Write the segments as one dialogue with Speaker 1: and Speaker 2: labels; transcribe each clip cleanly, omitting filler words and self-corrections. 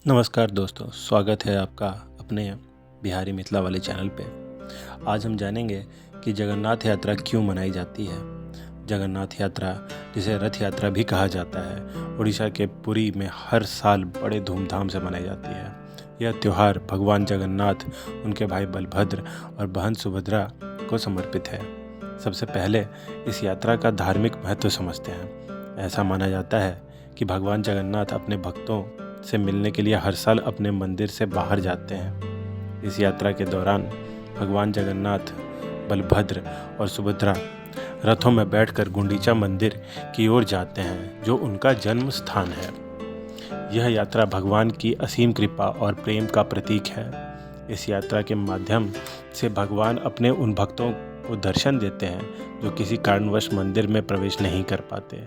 Speaker 1: नमस्कार दोस्तों, स्वागत है आपका अपने बिहारी मिथिला वाले चैनल पे। आज हम जानेंगे कि जगन्नाथ यात्रा क्यों मनाई जाती है। जगन्नाथ यात्रा, जिसे रथ यात्रा भी कहा जाता है, उड़ीसा के पुरी में हर साल बड़े धूमधाम से मनाई जाती है। यह त्यौहार भगवान जगन्नाथ, उनके भाई बलभद्र और बहन सुभद्रा को समर्पित है। सबसे पहले इस यात्रा का धार्मिक महत्व समझते हैं। ऐसा माना जाता है कि भगवान जगन्नाथ अपने भक्तों से मिलने के लिए हर साल अपने मंदिर से बाहर जाते हैं। इस यात्रा के दौरान भगवान जगन्नाथ, बलभद्र और सुभद्रा रथों में बैठकर गुंडीचा मंदिर की ओर जाते हैं, जो उनका जन्म स्थान है। यह यात्रा भगवान की असीम कृपा और प्रेम का प्रतीक है। इस यात्रा के माध्यम से भगवान अपने उन भक्तों को दर्शन देते हैं जो किसी कारणवश मंदिर में प्रवेश नहीं कर पाते।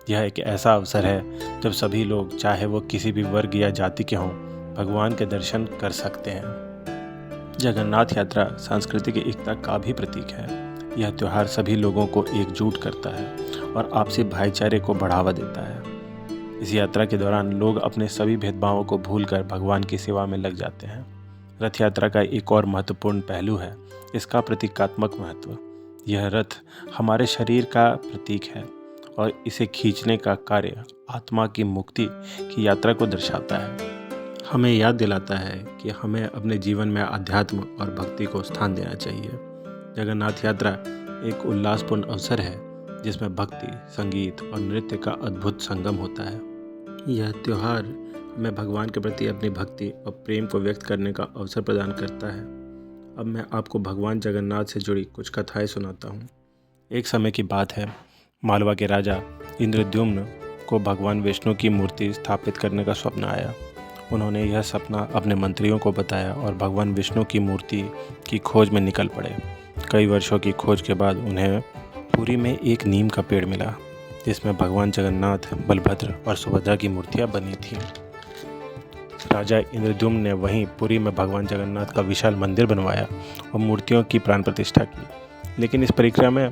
Speaker 1: यह एक ऐसा अवसर है जब सभी लोग, चाहे वो किसी भी वर्ग या जाति के हों, भगवान के दर्शन कर सकते हैं। जगन्नाथ यात्रा सांस्कृतिक एकता का भी प्रतीक है। यह त्यौहार सभी लोगों को एकजुट करता है और आपसी भाईचारे को बढ़ावा देता है। इस यात्रा के दौरान लोग अपने सभी भेदभावों को भूलकर भगवान की सेवा में लग जाते हैं। रथ यात्रा का एक और महत्वपूर्ण पहलू है इसका प्रतीकात्मक महत्व। यह रथ हमारे शरीर का प्रतीक है और इसे खींचने का कार्य आत्मा की मुक्ति की यात्रा को दर्शाता है। हमें याद दिलाता है कि हमें अपने जीवन में अध्यात्म और भक्ति को स्थान देना चाहिए। जगन्नाथ यात्रा एक उल्लासपूर्ण अवसर है जिसमें भक्ति, संगीत और नृत्य का अद्भुत संगम होता है। यह त्यौहार हमें भगवान के प्रति अपनी भक्ति और प्रेम को व्यक्त करने का अवसर प्रदान करता है। अब मैं आपको भगवान जगन्नाथ से जुड़ी कुछ कथाएं सुनाता हूँ। एक समय की बात है, मालवा के राजा इंद्रद्युम्न को भगवान विष्णु की मूर्ति स्थापित करने का स्वप्न आया। उन्होंने यह सपना अपने मंत्रियों को बताया और भगवान विष्णु की मूर्ति की खोज में निकल पड़े। कई वर्षों की खोज के बाद उन्हें पुरी में एक नीम का पेड़ मिला जिसमें भगवान जगन्नाथ, बलभद्र और सुभद्रा की मूर्तियां बनी थीं। राजा इंद्रद्युम्न ने वहीं पुरी में भगवान जगन्नाथ का विशाल मंदिर बनवाया और मूर्तियों की प्राण प्रतिष्ठा की। लेकिन इस प्रक्रिया में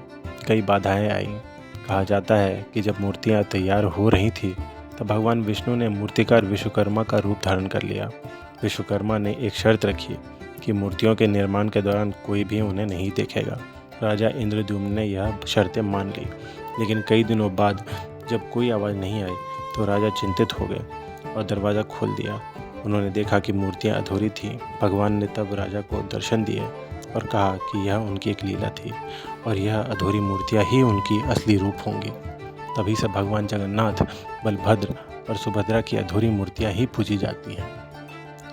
Speaker 1: कई बाधाएं आईं। कहा जाता है कि जब मूर्तियां तैयार हो रही थी तब भगवान विष्णु ने मूर्तिकार विश्वकर्मा का रूप धारण कर लिया। विश्वकर्मा ने एक शर्त रखी कि मूर्तियों के निर्माण के दौरान कोई भी उन्हें नहीं देखेगा। राजा इंद्रद्युम्न ने यह शर्तें मान ली, लेकिन कई दिनों बाद जब कोई आवाज़ नहीं आई तो राजा चिंतित हो गए और दरवाज़ा खोल दिया। उन्होंने देखा कि मूर्तियाँ अधूरी थीं। भगवान ने तब राजा को दर्शन दिए और कहा कि यह उनकी एक लीला थी और यह अधूरी मूर्तियाँ ही उनकी असली रूप होंगी। तभी से भगवान जगन्नाथ, बलभद्र और सुभद्रा की अधूरी मूर्तियाँ ही पूजी जाती हैं।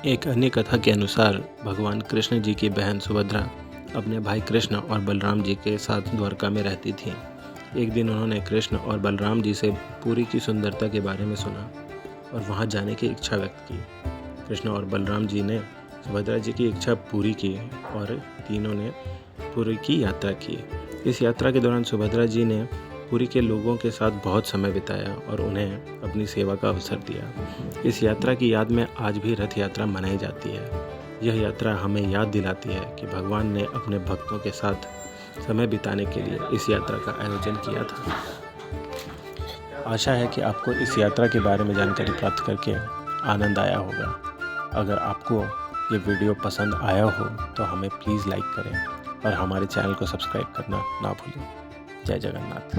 Speaker 1: एक अन्य कथा के अनुसार भगवान कृष्ण जी की बहन सुभद्रा अपने भाई कृष्ण और बलराम जी के साथ द्वारका में रहती थीं। एक दिन उन्होंने कृष्ण और बलराम जी से पुरी की सुंदरता के बारे में सुना और वहाँ जाने की इच्छा व्यक्त की। कृष्ण और बलराम जी ने सुभद्रा जी की इच्छा पूरी की और तीनों ने पुरी की यात्रा की। इस यात्रा के दौरान सुभद्रा जी ने पुरी के लोगों के साथ बहुत समय बिताया और उन्हें अपनी सेवा का अवसर दिया। इस यात्रा की याद में आज भी रथ यात्रा मनाई जाती है। यह यात्रा हमें याद दिलाती है कि भगवान ने अपने भक्तों के साथ समय बिताने के लिए इस यात्रा का आयोजन किया था। आशा है कि आपको इस यात्रा के बारे में जानकारी प्राप्त करके आनंद आया होगा। अगर आपको ये वीडियो पसंद आया हो तो हमें प्लीज़ लाइक करें और हमारे चैनल को सब्सक्राइब करना ना भूलें। जय जगन्नाथ।